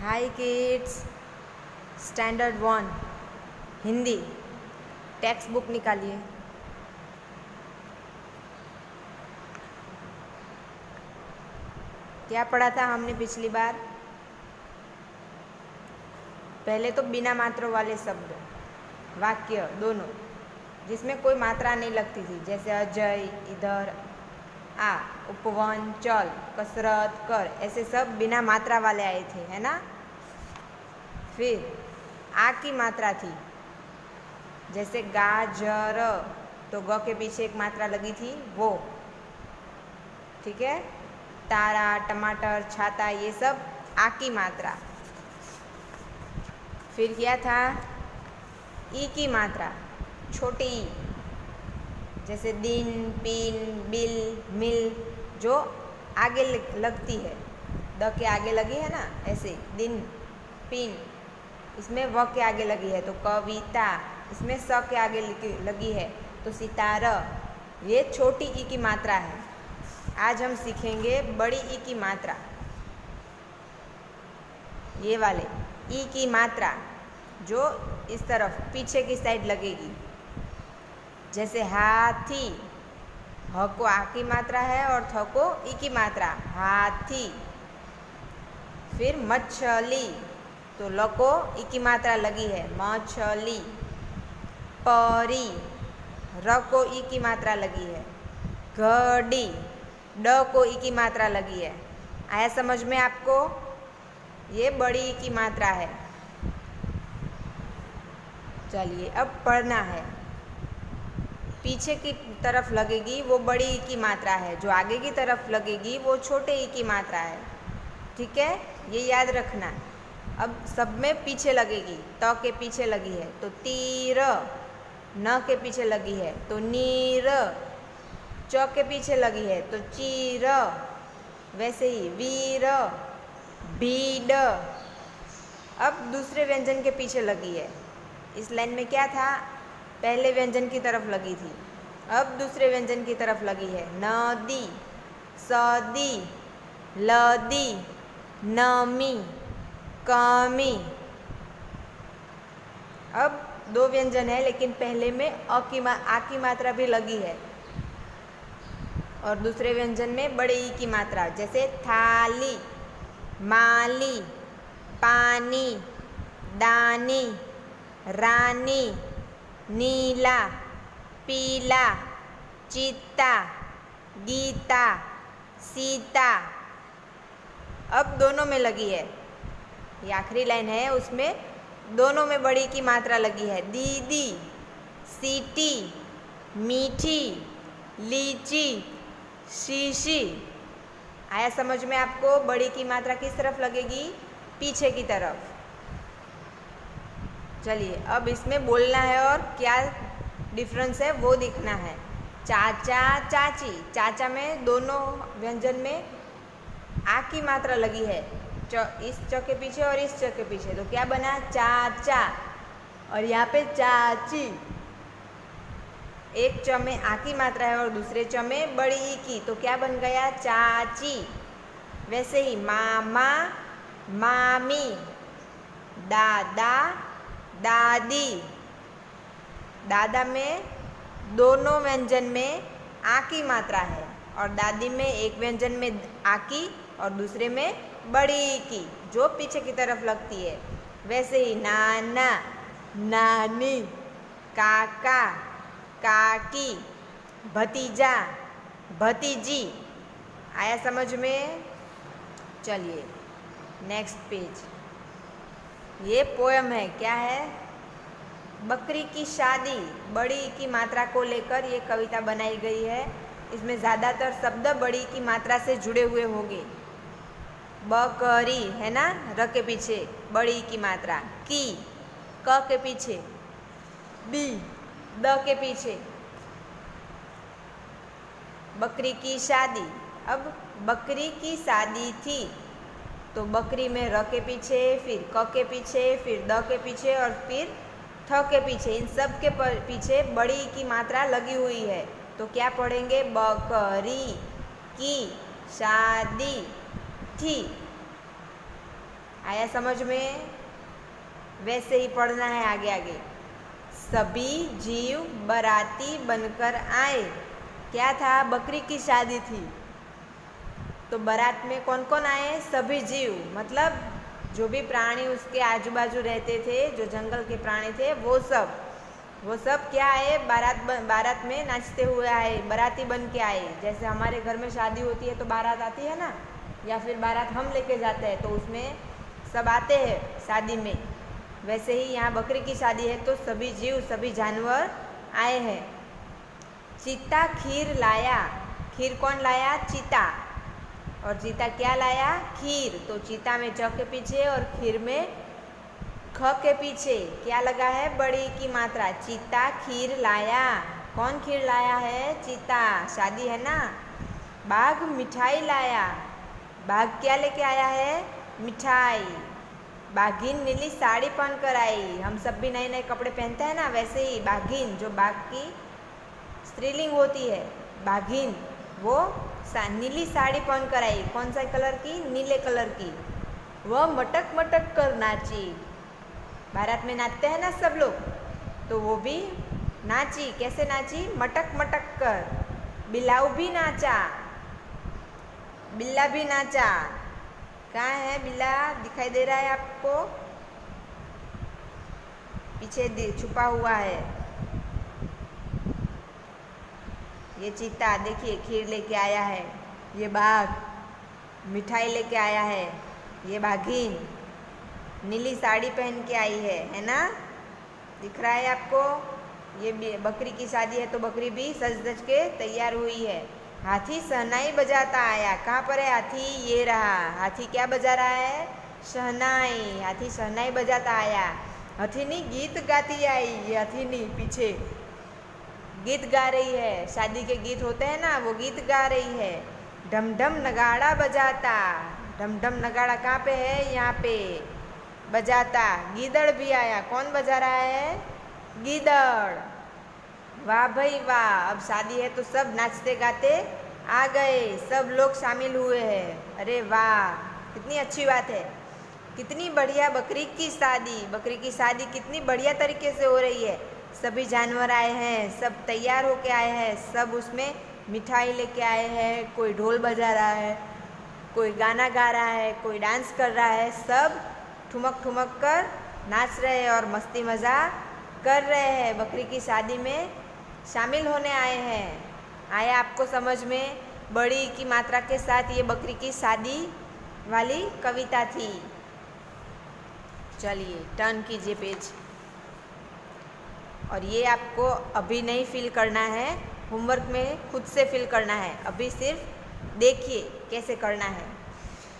हाय kids, standard 1 Hindi text book निकालिए। क्या पढ़ा था हमने पिछली बार? पहले तो बिना मात्रा वाले शब्द, वाक्य दोनों जिसमें कोई मात्रा नहीं लगती थी, जैसे अजय, इधर, आ, उपवन, चल, कसरत, कर, ऐसे सब बिना मात्रा वाले आए थे, है ना। फिर आ की मात्रा थी, जैसे गाजर, तो ग के पीछे एक मात्रा लगी थी वो, ठीक है। तारा, टमाटर, छाता, ये सब आ की मात्रा। फिर क्या था? ई की मात्रा, छोटी ई, जैसे दिन, पिन, बिल, मिल, जो आगे लगती है, द के आगे लगी है ना, ऐसे दिन, पिन, इसमें व के आगे लगी है तो कविता, इसमें स के आगे लगी है तो सितारा। ये छोटी ई की मात्रा है। आज हम सीखेंगे बड़ी ई की मात्रा, ये वाले ई की मात्रा जो इस तरफ पीछे की साइड लगेगी, जैसे हाथी, ह को आ की मात्रा है और थ को ई की मात्रा, हाथी। फिर मछली, तो ल को ई की मात्रा लगी है, मछली। परी, र को ई की मात्रा लगी है, घड़ी, ड को ई की मात्रा लगी है। आया समझ में आपको? ये बड़ी ई की मात्रा है। चलिए अब पढ़ना है। पीछे की तरफ लगेगी वो बड़ी ई की मात्रा है, जो आगे की तरफ लगेगी वो छोटे ई की मात्रा है, ठीक है, ये याद रखना। अब सब में पीछे लगेगी, त के पीछे लगी है तो तीर, न के पीछे लगी है तो नीर, च के पीछे लगी है तो चीर, वैसे ही वीर, भीड़। अब दूसरे व्यंजन के पीछे लगी है। इस लाइन में क्या था? पहले व्यंजन की तरफ लगी थी, अब दूसरे व्यंजन की तरफ लगी है। नदी, सदी, लदी, नमी, कमी। अब दो व्यंजन है, लेकिन पहले में आ की मात्रा भी लगी है और दूसरे व्यंजन में बड़े ई की मात्रा, जैसे थाली, माली, पानी, दानी, रानी, नीला, पीला, चीता, गीता, सीता। अब दोनों में लगी है, ये आखिरी लाइन है, उसमें दोनों में बड़ी की मात्रा लगी है। दीदी, सीटी, मीठी, लीची, शीशी। आया समझ में आपको? बड़ी की मात्रा किस तरफ लगेगी? पीछे की तरफ। चलिए अब इसमें बोलना है और क्या डिफरेंस है वो दिखना है। चाचा, चाची, चाचा में दोनों व्यंजन में आ की मात्रा लगी है, इस च के पीछे और इस च के पीछे, तो क्या बना? चाचा। और यहाँ पे चाची, एक च में आ की मात्रा है और दूसरे च में बड़ी ई की, तो क्या बन गया? चाची। वैसे ही मामा, मामी, दादा, दादी। दादा में दोनों व्यंजन में आ की मात्रा है और दादी में एक व्यंजन में आ की और दूसरे में बड़ी ई की, जो पीछे की तरफ लगती है। वैसे ही नाना, नानी, काका, काकी, भतीजा, भतीजी। आया समझ में? चलिए नेक्स्ट पेज। ये पोयम है, क्या है? बकरी की शादी, बड़ी की मात्रा को लेकर ये कविता बनाई गई है। इसमें ज़्यादातर शब्द बड़ी की मात्रा से जुड़े हुए होंगे। बकरी है ना, र के पीछे बड़ी की मात्रा, की, क के पीछे, बी, द के पीछे, बकरी की शादी। अब बकरी की शादी थी, तो बकरी में र के पीछे, फिर क के पीछे, फिर द के पीछे और फिर थ के पीछे, इन सब के पीछे बड़ी की मात्रा लगी हुई है, तो क्या पढ़ेंगे? बकरी की शादी थी। आया समझ में? वैसे ही पढ़ना है आगे आगे। सभी जीव बाराती बनकर आए। क्या था? बकरी की शादी थी, तो बारात में कौन कौन आए? सभी जीव, मतलब जो भी प्राणी उसके आजू बाजू रहते थे, जो जंगल के प्राणी थे, वो सब क्या आए? बारात में नाचते हुए आए, बाराती बन के आए। जैसे हमारे घर में शादी होती है तो बारात आती है ना, या फिर बारात हम लेके जाते हैं तो उसमें सब आते हैं शादी में। वैसे ही यहाँ बकरी की शादी है तो सभी जीव, सभी जानवर आए हैं। चीता खीर लाया। खीर कौन लाया? चीता। और चीता क्या लाया? खीर। तो चीता में च के पीछे और खीर में ख के पीछे क्या लगा है? बड़ी की मात्रा। चीता खीर लाया। कौन खीर लाया है? चीता। शादी है ना। बाघ मिठाई लाया। बाघ क्या लेके आया है? मिठाई। बाघिन नीली साड़ी पहन कर आई। हम सब भी नए नए कपड़े पहनते हैं ना, वैसे ही बाघिन, जो बाघ की स्त्रीलिंग होती है, बाघिन, वो नीली साड़ी पहन कर आई। कौन सा कलर की? नीले कलर की। वह मटक मटक कर नाची। बारात में नाचते हैं ना सब लोग, तो वो भी नाची। कैसे नाची? मटक मटक कर। बिल्लाऊ भी नाचा। बिल्ला भी नाचा। कहाँ है बिल्ला? दिखाई दे रहा है आपको? पीछे छुपा हुआ है। ये चीता देखिए खीर लेके आया है। ये बाघ मिठाई लेके आया है। ये बाघिन नीली साड़ी पहन के आई है ना? दिख रहा है आपको? ये बकरी की शादी है तो बकरी भी सज धज के तैयार हुई है। हाथी शहनाई बजाता आया। कहाँ पर है हाथी? ये रहा। हाथी क्या बजा रहा है? शहनाई। हाथी शहनाई बजाता आया। हथीनी गीत गाती आई। ये हथीनी पीछे गीत गा रही है। शादी के गीत होते हैं ना, वो गीत गा रही है। ढम ढम नगाड़ा बजाता। ढम ढम नगाड़ा कहाँ पे है? यहाँ पे बजाता। गीदड़ भी आया। कौन बजा रहा है? गीदड़। वाह भाई वाह। अब शादी है तो सब नाचते गाते आ गए, सब लोग शामिल हुए हैं। अरे वाह, कितनी अच्छी बात है। कितनी बढ़िया बकरी की शादी। बकरी की शादी कितनी बढ़िया तरीके से हो रही है। सभी जानवर आए हैं, सब तैयार होके आए हैं, सब उसमें मिठाई लेके आए हैं। कोई ढोल बजा रहा है, कोई गाना गा रहा है, कोई डांस कर रहा है। सब ठुमक ठुमक कर नाच रहे हैं और मस्ती मज़ा कर रहे हैं। बकरी की शादी में शामिल होने आए हैं। आया आपको समझ में? बड़ी की मात्रा के साथ ये बकरी की शादी वाली कविता थी। चलिए टर्न कीजिए पेज। और ये आपको अभी नहीं फिल करना है, होमवर्क में खुद से फिल करना है। अभी सिर्फ देखिए कैसे करना है।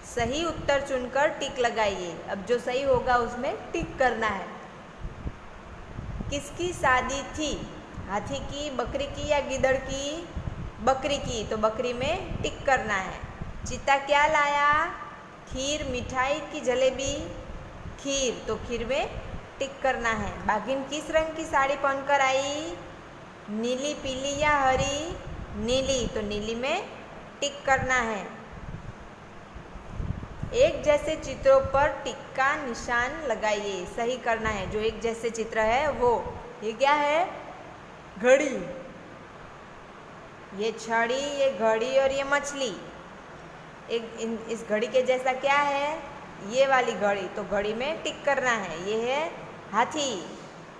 सही उत्तर चुनकर टिक लगाइए। अब जो सही होगा उसमें टिक करना है। किसकी शादी थी? हाथी की, बकरी की या गीदड़ की? बकरी की, तो बकरी में टिक करना है। चीता क्या लाया? खीर, मिठाई की जलेबी? खीर, तो खीर में टिक करना है। बाघिन किस रंग की साड़ी पहनकर आई? नीली, पीली या हरी? नीली, तो नीली में टिक करना है। एक जैसे चित्रों पर टिक का निशान लगाइए। सही करना है। जो एक जैसे चित्र है वो, ये क्या है? घड़ी। ये छड़ी, ये घड़ी और ये मछली। इस घड़ी के जैसा क्या है? ये वाली घड़ी, तो घड़ी में टिक करना है। ये है हाथी,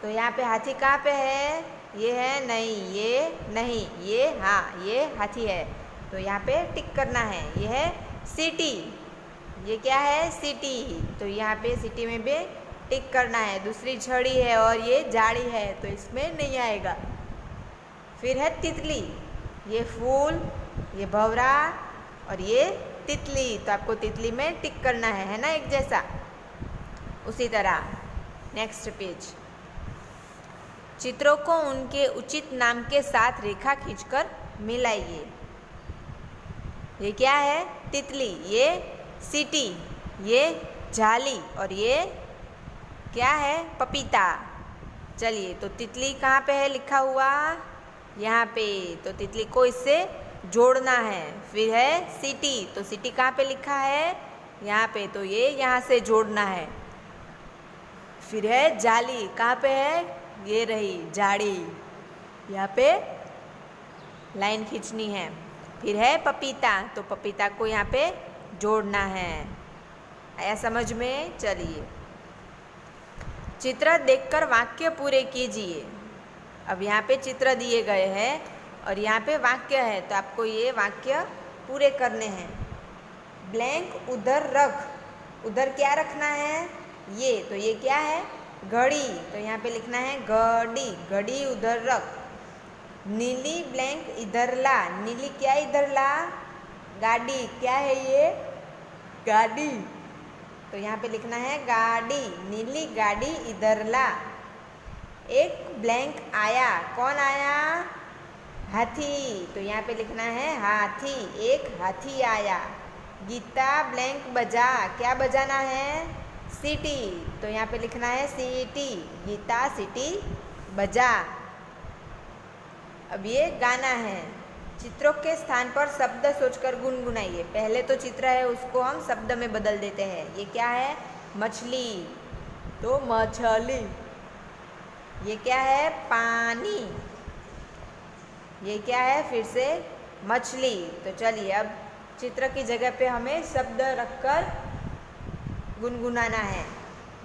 तो यहाँ पे हाथी कहाँ पे है? ये है नहीं, ये नहीं, ये हाँ, ये हाथी है, तो यहाँ पे टिक करना है। ये है सीटी। ये क्या है? सीटी, तो यहाँ पे सीटी में भी टिक करना है। दूसरी छड़ी है और ये जाड़ी है, तो इसमें नहीं आएगा। फिर है तितली। ये फूल, ये भंवरा और ये तितली, तो आपको तितली में टिक करना है ना, एक जैसा। उसी तरह नेक्स्ट पेज। चित्रों को उनके उचित नाम के साथ रेखा खींचकर मिलाइए। ये क्या है? तितली, ये सीटी, ये जाली और ये क्या है? पपीता। चलिए, तो तितली कहाँ पे है लिखा हुआ? यहाँ पे, तो तितली को इससे जोड़ना है। फिर है सीटी, तो सीटी कहाँ पे लिखा है? यहाँ पे, तो ये यहाँ से जोड़ना है। फिर है जाली, कहाँ पे है, ये रही जाड़ी, यहाँ पे लाइन खींचनी है। फिर है पपीता, तो पपीता को यहाँ पे जोड़ना है। आया समझ में? चलिए, चित्र देखकर वाक्य पूरे कीजिए। अब यहाँ पे चित्र दिए गए हैं और यहाँ पे वाक्य है, तो आपको ये वाक्य पूरे करने हैं। ब्लैंक उधर रख, उधर क्या रखना है, ये, तो ये क्या है, घड़ी, तो यहाँ पे लिखना है घड़ी, घड़ी उधर रख। नीली ब्लैंक इधर ला, नीली क्या इधर ला, गाड़ी, क्या है ये, गाड़ी, तो यहाँ पे लिखना है गाड़ी, नीली गाड़ी इधर ला। एक ब्लैंक आया, कौन आया, हाथी, तो यहाँ पे लिखना है हाथी, एक हाथी आया। गीता ब्लैंक बजा, क्या बजाना है, सीटी, तो यहाँ पे लिखना है सीटी, गीता सीटी बजा। अब ये गाना है। चित्रों के स्थान पर शब्द सोचकर गुनगुनाइए। पहले तो चित्र है, उसको हम शब्द में बदल देते हैं। ये क्या है, मछली, तो मछली। ये क्या है, पानी, ये क्या है, फिर से मछली। तो चलिए, अब चित्र की जगह पे हमें शब्द रखकर गुनगुनाना है।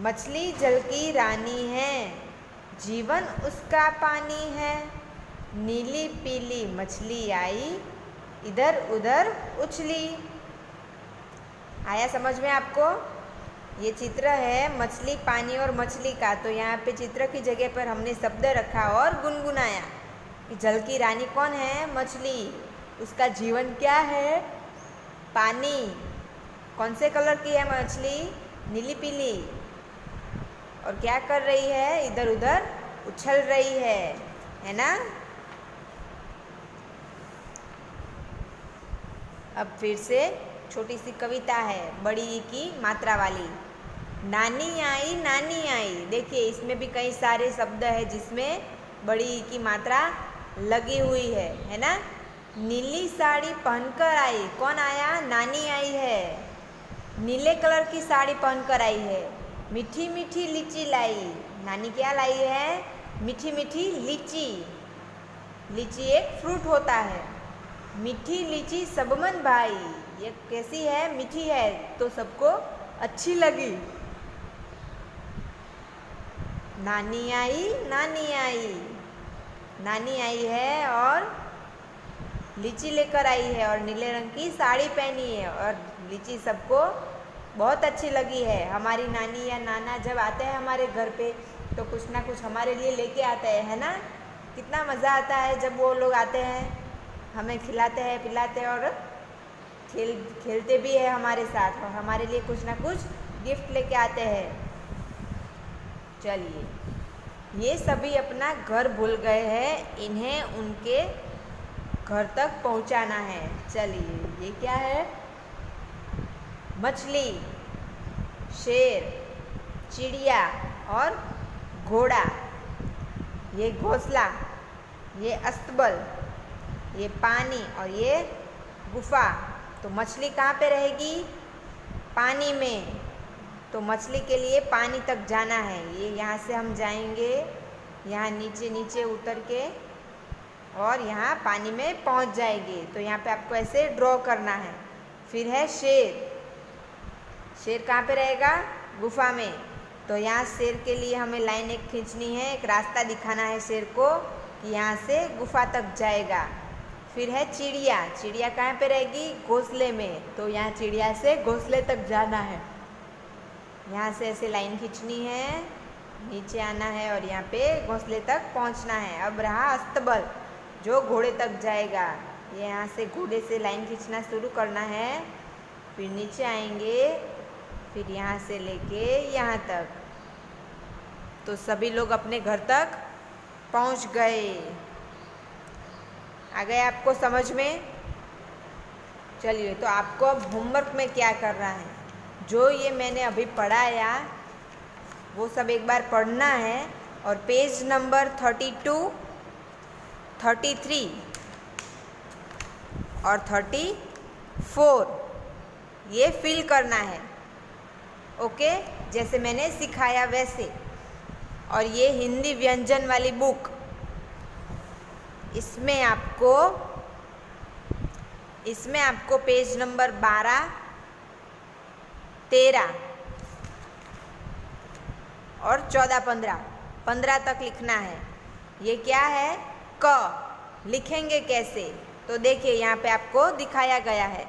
मछली जल की रानी है, जीवन उसका पानी है। नीली पीली मछली आई, इधर उधर उछली। आया समझ में आपको? ये चित्र है मछली, पानी और मछली का। तो यहाँ पे चित्र की जगह पर हमने शब्द रखा और गुनगुनाया कि जल की रानी कौन है, मछली, उसका जीवन क्या है, पानी। कौन से कलर की है मछली, नीली पीली, और क्या कर रही है, इधर उधर उछल रही है ना। अब फिर से छोटी सी कविता है, बड़ी ई की मात्रा वाली। नानी आई, देखिए इसमें भी कई सारे शब्द है जिसमें बड़ी ई की मात्रा लगी हुई है ना। नीली साड़ी पहनकर आई, कौन आया, नानी आई है, नीले कलर की साड़ी पहनकर आई है। मीठी मीठी लीची लाई, नानी क्या लाई है, मीठी मीठी लीची, लीची एक फ्रूट होता है। मीठी लीची सबमन भाई, ये कैसी है, मीठी है, तो सबको अच्छी लगी। नानी आई, नानी आई है और लीची लेकर आई है और नीले रंग की साड़ी पहनी है और लीची सबको बहुत अच्छी लगी है। हमारी नानी या नाना जब आते हैं हमारे घर पे तो कुछ ना कुछ हमारे लिए लेके आते हैं, है ना। कितना मज़ा आता है जब वो लोग आते हैं, हमें खिलाते हैं, पिलाते हैं और खेलते भी है हमारे साथ और हमारे लिए कुछ ना कुछ गिफ्ट लेके आते हैं। चलिए, ये सभी अपना घर भूल गए हैं, इन्हें उनके घर तक पहुंचाना है। चलिए, ये क्या है, मछली, शेर, चिड़िया और घोड़ा। ये घोंसला, ये अस्तबल, ये पानी और ये गुफा। तो मछली कहाँ पे रहेगी, पानी में, तो मछली के लिए पानी तक जाना है। ये यहाँ से हम जाएंगे, यहाँ नीचे नीचे उतर के और यहाँ पानी में पहुँच जाएंगे। तो यहाँ पे आपको ऐसे ड्रॉ करना है। फिर है शेर, शेर कहाँ पे रहेगा, गुफा में। तो यहाँ शेर के लिए हमें लाइन एक खींचनी है, एक रास्ता दिखाना है शेर को कि यहाँ से गुफा तक जाएगा। फिर है चिड़िया, चिड़िया कहाँ पे रहेगी, घोंसले में, तो यहाँ चिड़िया से घोंसले तक जाना है। यहाँ से ऐसे लाइन खींचनी है, नीचे आना है और यहाँ पे घोंसले तक पहुँचना है। अब रहा अस्तबल, जो घोड़े तक जाएगा। ये यहाँ से घोड़े से लाइन खींचना शुरू करना है, फिर नीचे आएंगे, फिर यहाँ से लेके यहाँ तक। तो सभी लोग अपने घर तक पहुँच गए। आ गए आपको समझ में? चलिए, तो आपको अब होमवर्क में क्या करना है, जो ये मैंने अभी पढ़ाया वो सब एक बार पढ़ना है और पेज नंबर 32, 33 और 34 ये फिल करना है। ओके, जैसे मैंने सिखाया वैसे। और ये हिंदी व्यंजन वाली बुक, इसमें आपको पेज नंबर 12, 13 और 14, 15 तक लिखना है। ये क्या है? क। लिखेंगे कैसे? तो देखिए यहाँ पे आपको दिखाया गया है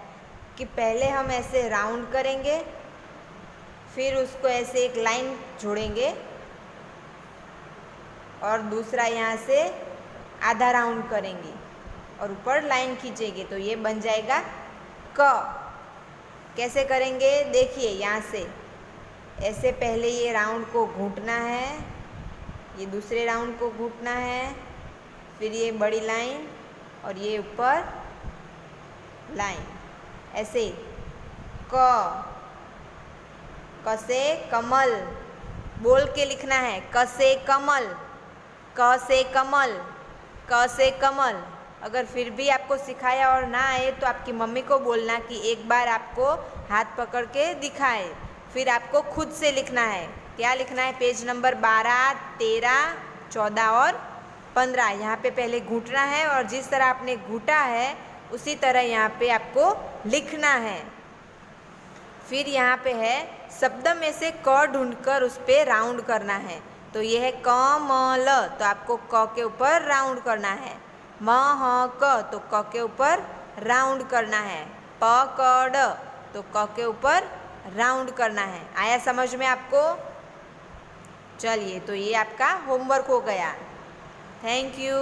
कि पहले हम ऐसे राउंड करेंगे, फिर उसको ऐसे एक लाइन जोड़ेंगे और दूसरा यहाँ से आधा राउंड करेंगे और ऊपर लाइन खींचेंगे, तो ये बन जाएगा क। कैसे करेंगे? देखिए यहाँ से ऐसे पहले ये राउंड को घूंटना है, ये दूसरे राउंड को घूंटना है, फिर ये बड़ी लाइन और ये ऊपर लाइन, ऐसे क। क से कमल बोल के लिखना है। क से कमल, क से कमल, क से कमल। अगर फिर भी आपको सिखाया और ना आए तो आपकी मम्मी को बोलना कि एक बार आपको हाथ पकड़ के दिखाए, फिर आपको खुद से लिखना है। क्या लिखना है? पेज नंबर 12, 13, 14 और 15। यहाँ पे पहले घूंटना है और जिस तरह आपने घूंटा है उसी तरह यहाँ पे आपको लिखना है। फिर यहाँ पे है शब्द में से क ढूंढकर उस पर राउंड करना है। तो ये है कमल, तो आपको क के ऊपर राउंड करना है। महक, तो क के ऊपर राउंड करना है। पकड़, तो क के ऊपर राउंड करना है। आया समझ में आपको? चलिए, तो ये आपका होमवर्क हो गया। Thank you.